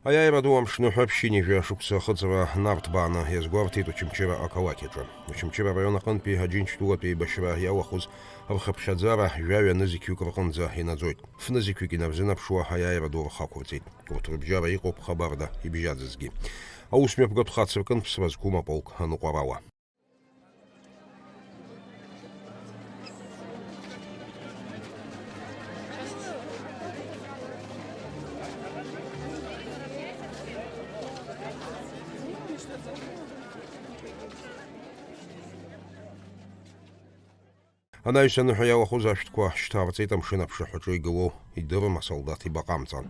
Аиаироду амшныҳәа аԥшьынижәа шықәса ахыҵра нарҭбааны иазгәарҭеит Очамчыра ақалақь аҿы. Очамчыра араион аҟынтәи аџьынџьтәылатәи еибашьра иалахәыз рхыԥхьаӡара жәаҩа нызқьҩык рҟынӡа инаӡоит. Фнызқьҩык инарзынаԥшуа аиааираду рхақәырҵеит. Урҭ рыбжьара иҟоуп Хабарда ибжьаӡызгьы. Аусмҩаԥгатә хацыркын ԥсра зқәым аполк аныҟәарала. Анаҩс аныҳәа иалахәыз ашәҭқәа шьҭарҵеит амшын аԥшаҳәаҿы игылоу идырым асолдаҭ ибаҟамҵан.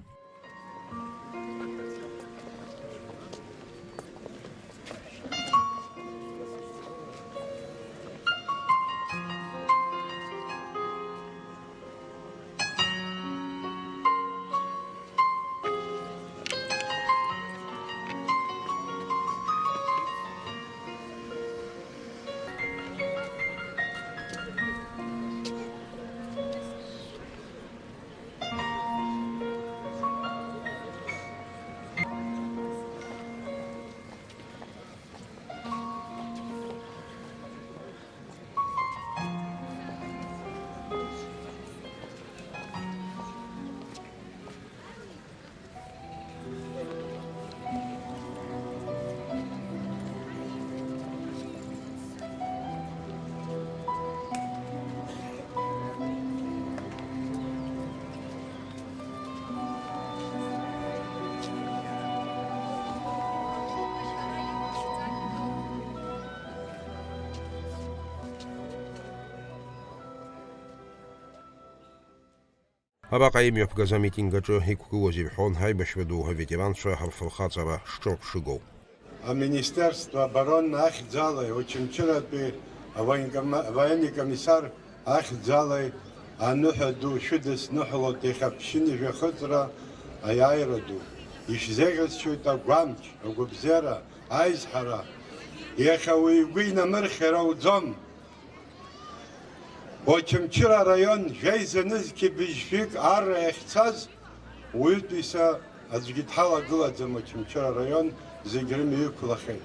Абаҟа имҩаԥгаз амитинг аҿы иқәгылоз ирҳәон ҳаибашьраду аветеранцәа рфырхаҵара шҿырԥшыгоу. Аминистерство обороны ахьӡала Очамчыратәи авоенный комиссар ахьӡала аныҳәа ду шәыдысныҳәалоит иахьаԥшьынижә ахыҵра аиааираду. Ишәзеӷьасшьоит агәамч, агәабзиара, аизҳара. Иахьа уи игәы инамырхьыр ауӡом. Очамчыра араион жәеизанызқьи быжьшәик арра иахьцаз уаҩытәыҩса аӡәгьы дҳалагылаӡам Очамчыра араион зегьы рымҩа иқәлахьеит.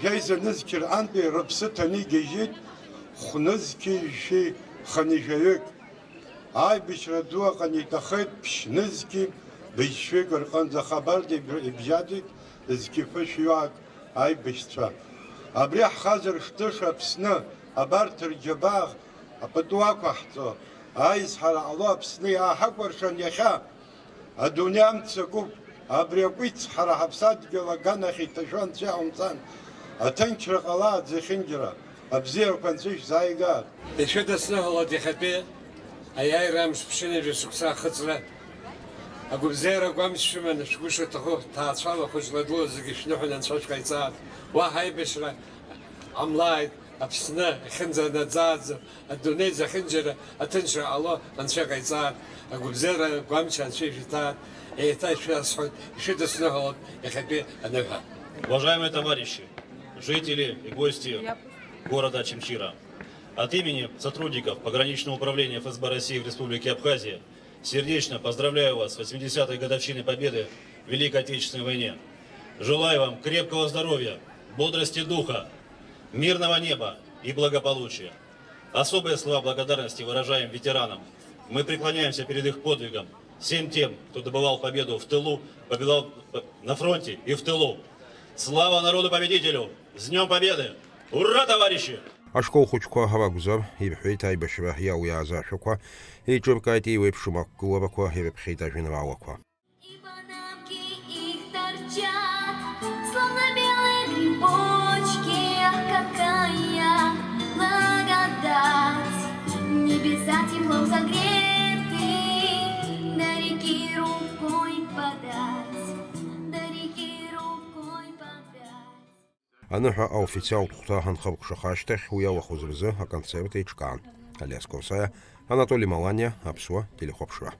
Жәеизанызқьи рҟынтәи рыԥсы ҭаны игьежьит хәнызқьи ханижәаҩык. Аибашьра ду аҟны иҭахеит ԥшьнызқьи быжьшәик рҟынӡа Хабарда ибжьаӡит зқьы-фы шәҩык аибашьцәа. Абри ҳхазар шҭыша Аԥсны абарҭ рџьабаа апату ақәаҳҵо аизҳара ҟало Аԥсны иааҳакәыршан иахьа адунеи амцакуп. Абри акәиц ҳара ҳаԥсадгьыл аганахь иҭашәо анцәа иаумҵан. Аҭынчра ҟалааит зехьынџьара. Абзиарақәа анцәа ишәзааигааит. Ишәыдысныҳәалоит иахьатәи аиааира амш ԥшьынижәа шықәса ахыҵра. Агәабзиара агәамч шәыманы шәгәы шаҭаху ҭаацәала хәыҷла дула зегьы шәныҳәаны анцәа шәҟаиҵааит. Уаҳа аибашьра ҟамлааит. Аԥсны ихьынӡанаӡааӡо адунеи зехьынџьара аҭынчра ҟало анцәа иҟаиҵааит. Агәабзиара агәамч анцәа ишәиҭааит. Еиҭа ишәасҳәоит ишәыдысныҳәалоит иахьатәи аныҳәа. Уважаемые товарищи, жители и гости города Очамчыра, от имени сотрудников пограничного управления ФСБ России в Республике Абхазия сердечно поздравляю вас с 80-й годовщиной победы в Великой Отечественной войне. Желаю вам крепкого здоровья, бодрости духа, мирного неба и благополучия. Особые слова благодарности выражаем ветеранам. Мы преклоняемся перед их подвигом, всем тем, кто добывал победу в тылу, победил на фронте и в тылу. Слава народу-победителю! С Днем Победы! Ура, товарищи! Ашкол хәыҷқәа ракәзар, ирҳәеит аибашьра иалиааз ашәақәа, еиҿыркааит еиуеиԥшым ақәгыларақәа, ирыԥхьеит ажәеинраалақәа. Небеса теплом согреты, до реки рукой подать, до реки рукой подать. Аныҳәа аофициалтә хәҭа ҳанхыркәшаха ашьҭахь уи иалахәыз рзы аконцерт еиҿкаан. Алиас Корсаиа, Анатолий Маланиа, Аԥсуа телехәаԥшра.